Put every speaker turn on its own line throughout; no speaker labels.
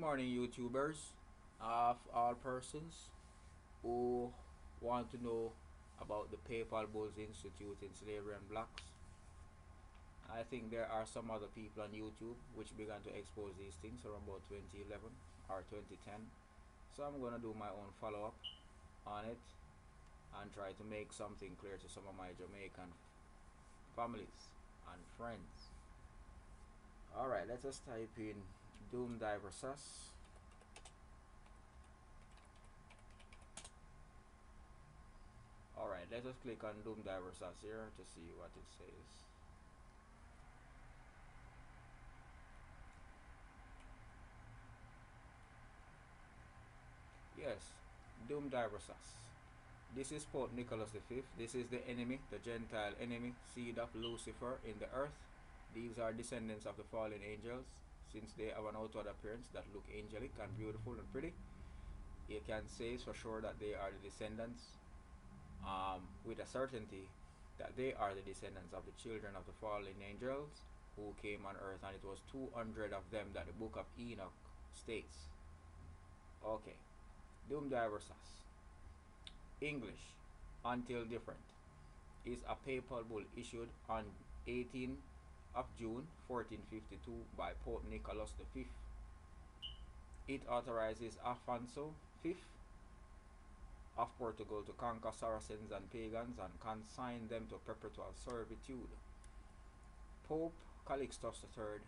morning, YouTubers of all persons who want to know about the Papal Bulls Institute in Slavery and Blacks. I think there are some other people on YouTube which began to expose these things around about 2011 or 2010. So I'm going to do my own follow-up on it and try to make something clear to some of my Jamaican families and friends. Alright, let us type in Dum Diversas. Alright, let us click on Dum Diversas here to see what it says. Yes, Dum Diversas. This is Pope Nicholas V. This is the enemy, the Gentile enemy, seed of Lucifer in the earth. These are descendants of the fallen angels, since they have an outward appearance that look angelic and beautiful and pretty. You can say for sure that they are the descendants, with a certainty that they are the descendants of the children of the fallen angels who came on earth, and it was 200 of them that the book of Enoch states. Okay, Dum Diversas. English, until different, is a papal bull issued on 18th of June 1452 by Pope Nicholas V. It authorizes Alfonso V of Portugal to conquer Saracens and pagans and consign them to perpetual servitude. Pope Calixtus III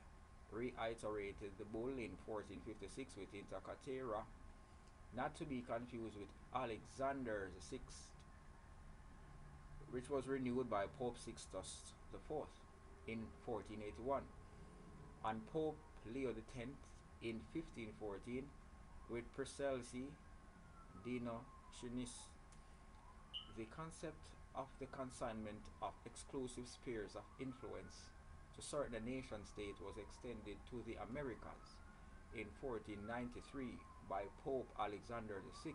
reiterated the bull in 1456 with Inter Caetera, not to be confused with Alexander VI, which was renewed by Pope Sixtus IV in 1481, and Pope Leo X in 1514 with Precelsi Dinotionis. The concept of the consignment of exclusive spheres of influence to certain nation state was extended to the Americas in 1493 by Pope Alexander VI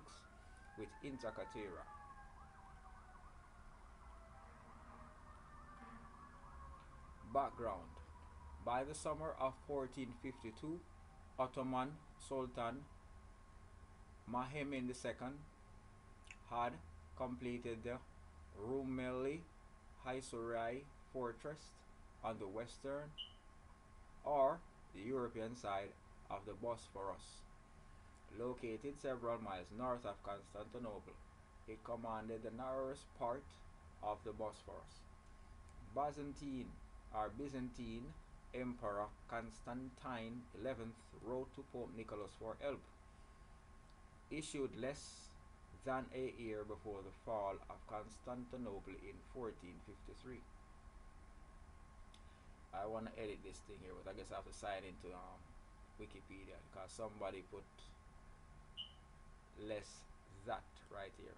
with Inter Caetera. Background: by the summer of 1452, Ottoman Sultan Mehmed II had completed the Rumeli Hysorai fortress on the western or the European side of the Bosphorus, located several miles north of Constantinople. It commanded the narrowest part of the Bosphorus. Byzantine Emperor Constantine XI wrote to Pope Nicholas for help, issued less than a year before the fall of Constantinople in 1453. I want to edit this thing here, but I guess I have to sign into Wikipedia because somebody put less that right here.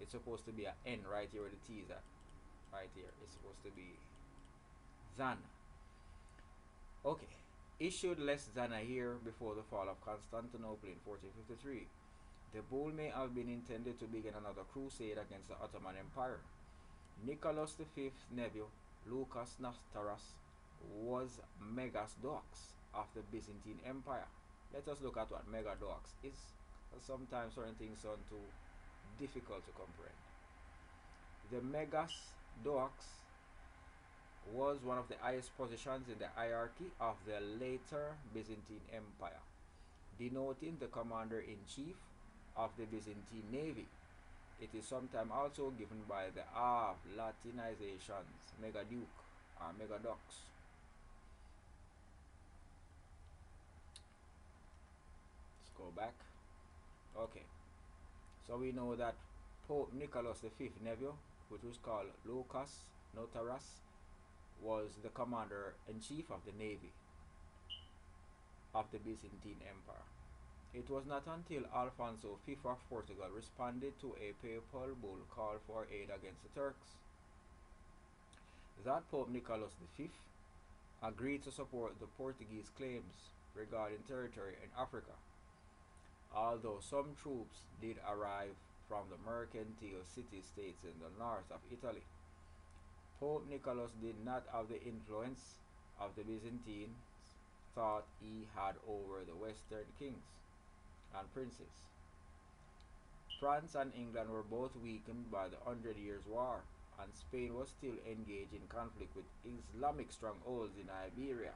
It's supposed to be an N right here where the T is at. Right here. It's supposed to be than. Okay. Issued less than a year before the fall of Constantinople in 1453. The bull may have been intended to begin another crusade against the Ottoman Empire. Nicholas V's nephew, Lucas Nastaras, was Megasdox of the Byzantine Empire. Let us look at what Megadox is. Sometimes certain things sound too difficult to comprehend. The Megasdox was one of the highest positions in the hierarchy of the later Byzantine Empire, denoting the commander-in-chief of the Byzantine Navy. It is sometimes also given by the Latinizations, Megaduke or Megadox. Let's go back. Okay, so we know that Pope Nicholas V nephew, which was called Lucas Notaras, was the commander-in-chief of the navy of the Byzantine Empire. It was not until Alfonso V of Portugal responded to a papal bull call for aid against the Turks that Pope Nicholas V agreed to support the Portuguese claims regarding territory in Africa. Although some troops did arrive from the mercantile city-states in the north of Italy, Pope Nicholas did not have the influence of the Byzantines thought he had over the Western kings and princes. France and England were both weakened by the Hundred Years' War, and Spain was still engaged in conflict with Islamic strongholds in Iberia.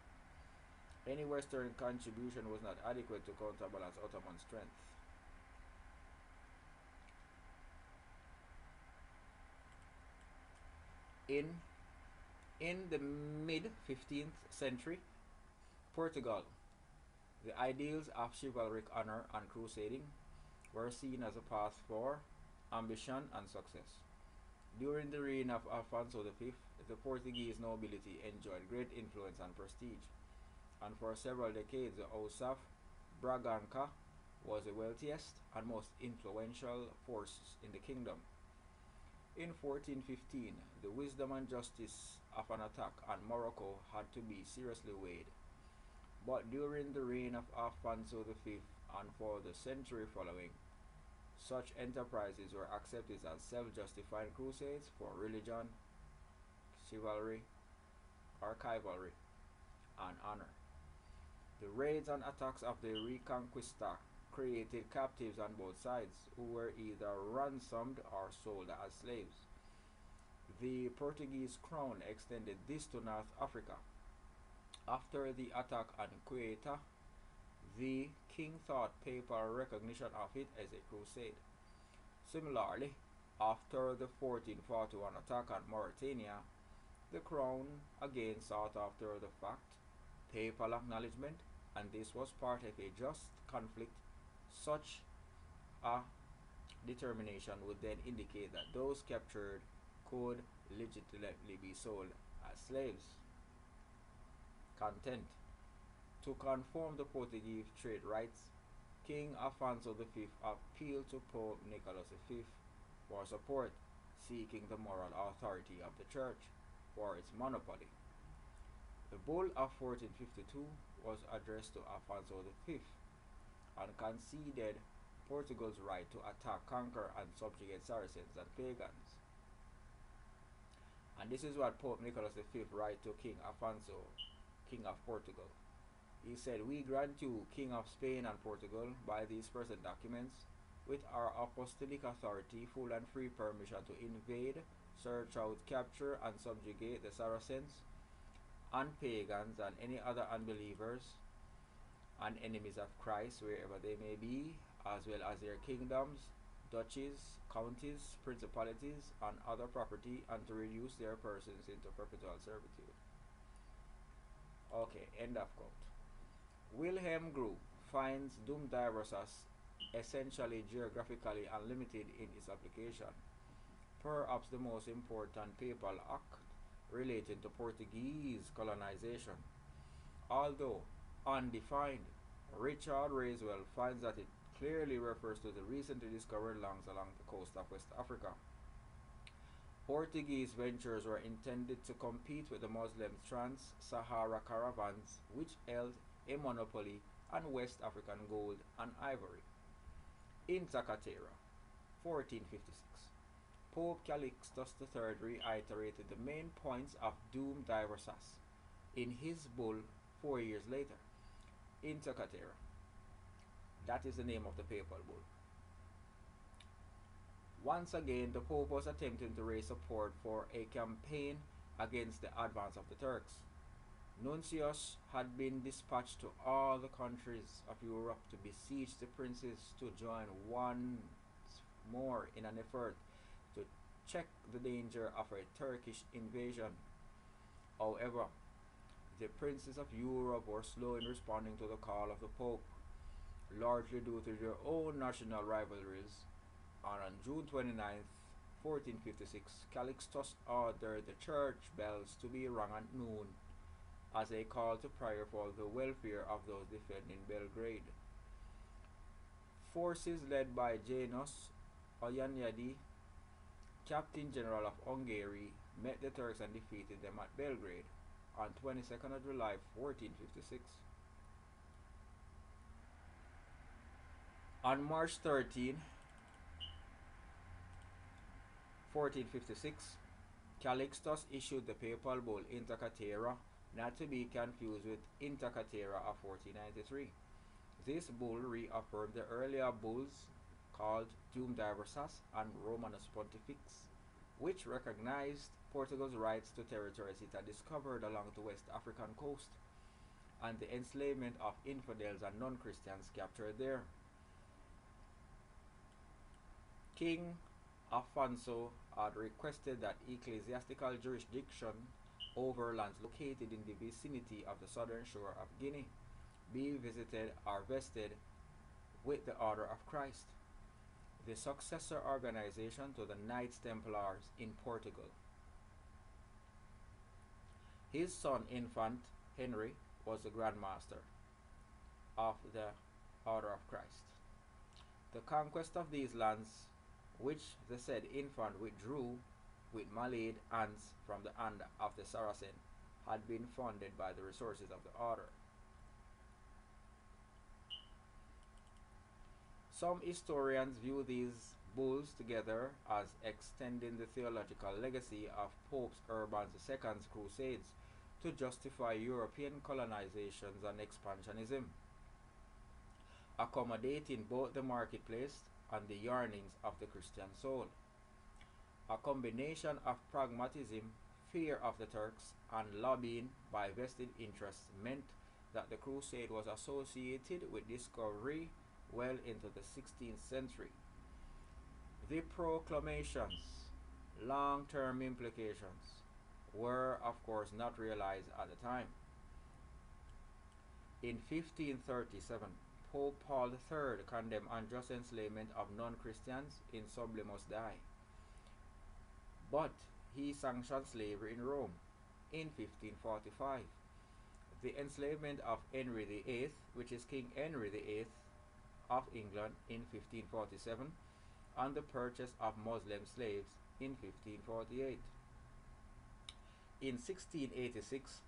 Any Western contribution was not adequate to counterbalance Ottoman strength. In, in the mid 15th century, Portugal, the ideals of chivalric honor and crusading were seen as a path for ambition and success. During the reign of Alfonso V, the Portuguese nobility enjoyed great influence and prestige, and for several decades the House of Braganca was the wealthiest and most influential force in the kingdom. In 1415, the wisdom and justice of an attack on Morocco had to be seriously weighed. But during the reign of Alfonso V and for the century following, such enterprises were accepted as self-justifying crusades for religion, chivalry, or chivalry, and honor. The raids and attacks of the Reconquista created captives on both sides who were either ransomed or sold as slaves. The Portuguese crown extended this to North Africa. After the attack on Ceuta, the king thought papal recognition of it as a crusade. Similarly, after the 1441 attack on Mauritania, the crown again sought after the fact papal acknowledgement, and this was part of a just conflict. Such a determination would then indicate that those captured could legitimately be sold as slaves. Content. To confirm the Portuguese trade rights, King Alfonso V appealed to Pope Nicholas V for support, seeking the moral authority of the Church for its monopoly. The Bull of 1452 was addressed to Alfonso V and conceded Portugal's right to attack, conquer, and subjugate Saracens and pagans. And this is what Pope Nicholas V wrote to King Alfonso, King of Portugal. He said, "We grant you, King of Spain and Portugal, by these present documents, with our apostolic authority, full and free permission to invade, search out, capture, and subjugate the Saracens and pagans and any other unbelievers and enemies of Christ wherever they may be, as well as their kingdoms, duchies, counties, principalities, and other property, and to reduce their persons into perpetual servitude." Okay, end of quote. Wilhelm Grew finds Dum Diversas essentially geographically unlimited in its application, perhaps the most important papal act relating to Portuguese colonization. Although undefined, Richard Raswell finds that it clearly refers to the recently discovered lands along the coast of West Africa. Portuguese ventures were intended to compete with the Muslim trans-Sahara caravans, which held a monopoly on West African gold and ivory. In Zacatera, 1456, Pope Calixtus III reiterated the main points of Dum Diversas in his bull 4 years later. In Zacatera, that is the name of the papal bull. Once again, the Pope was attempting to raise support for a campaign against the advance of the Turks. Nuncios had been dispatched to all the countries of Europe to beseech the princes to join once more in an effort to check the danger of a Turkish invasion. However, the princes of Europe were slow in responding to the call of the Pope, largely due to their own national rivalries, and on June 29, 1456, Calixtus ordered the church bells to be rung at noon as a call to prayer for the welfare of those defending Belgrade. Forces led by Janos Oyanyadi, Captain General of Hungary, met the Turks and defeated them at Belgrade on 22nd of July 1456. On March 13, 1456, Calixtus issued the papal bull in Zacatera, not to be confused with Inter Caetera of 1493. This bull reaffirmed the earlier bulls called Dum Diversas and Romanus Pontifex, which recognized Portugal's rights to territories it had discovered along the West African coast and the enslavement of infidels and non-Christians captured there. King Afonso had requested that ecclesiastical jurisdiction over lands located in the vicinity of the southern shore of Guinea be visited or vested with the Order of Christ, the successor organization to the Knights Templars in Portugal. His son, infant Henry, was the Grand Master of the Order of Christ. The conquest of these lands, which the said infant withdrew with malign hands from the hand of the Saracen, had been funded by the resources of the order. Some historians view these bulls together as extending the theological legacy of Pope Urban II's crusades to justify European colonizations and expansionism, accommodating both the marketplace and the yearnings of the Christian soul. A combination of pragmatism, fear of the Turks, and lobbying by vested interests meant that the crusade was associated with discovery well into the 16th century. The proclamations' long-term implications were, of course, not realized at the time. In 1537, Pope Paul III condemned unjust enslavement of non-Christians in Sublimus Dei, but he sanctioned slavery in Rome in 1545. The enslavement of Henry VIII, which is King Henry VIII of England in 1547, and the purchase of Muslim slaves in 1548. In 1686,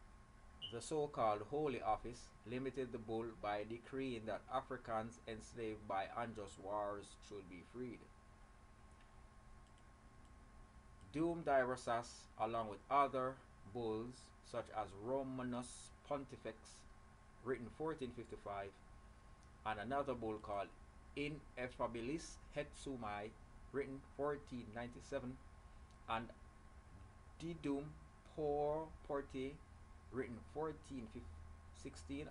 the so-called Holy Office limited the bull by decreeing that Africans enslaved by unjust wars should be freed. Dum Diversas, along with other bulls such as Romanus Pontifex, written 1455, and another bull called Ineffabilis Het Sumai, written 1497, and Didum Por Porte, written 1516,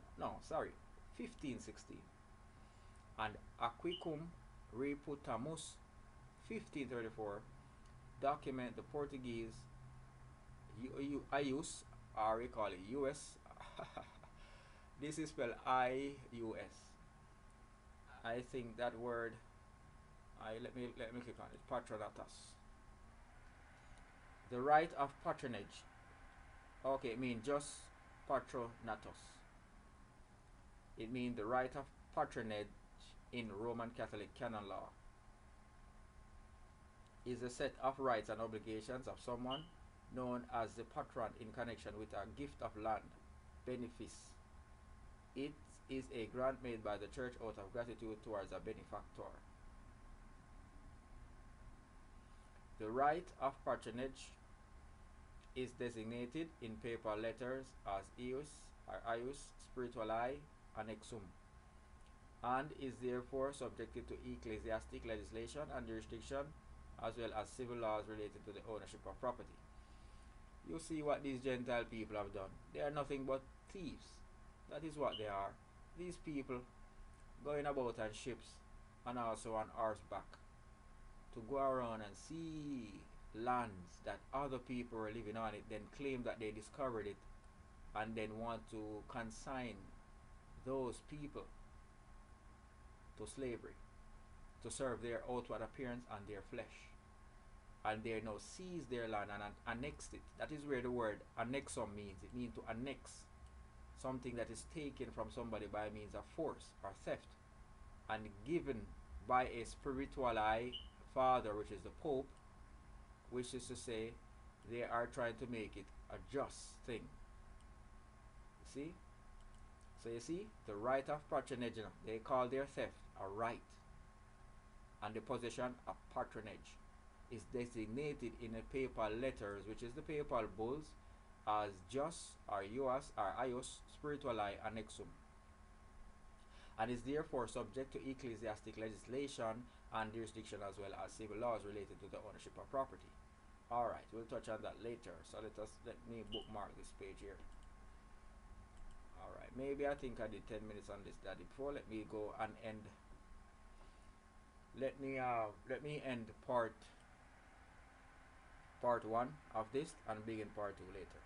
and Aquicum Reputamus, 1534, document the Portuguese IUS, or we call it US. This is spelled I-U-S. I think that word, let me click on it, patronatus. The right of patronage. Okay, it means just patronatus. It means the right of patronage in Roman Catholic canon law is a set of rights and obligations of someone known as the patron in connection with a gift of land, benefice. It is a grant made by the church out of gratitude towards a benefactor. The right of patronage is designated in papal letters as ius spirituali annexum, and is therefore subjected to ecclesiastic legislation and jurisdiction, as well as civil laws related to the ownership of property. You see what these Gentile people have done. They are nothing but thieves. That is what they are. These people going about on ships and also on horseback to go around and see lands that other people were living on it, then claim that they discovered it, and then want to consign those people to slavery, to serve their outward appearance and their flesh. And they now seized their land and annexed it. That is where the word annexum means. It means to annex something that is taken from somebody by means of force or theft, and given by a spirituali father, which is the Pope, which is to say they are trying to make it a just thing. See? So you see, the right of patronage, they call their theft a right, and the possession of patronage is designated in the papal letters, which is the papal bulls, as jus or ius or ius spirituali annexum, and is therefore subject to ecclesiastic legislation and jurisdiction as well as civil laws related to the ownership of property. Alright, we'll touch on that later. So let me bookmark this page here. Alright, maybe I think I did 10 minutes on this daddy before. Let me go and end. Let me end part 1 of this and begin part 2 later.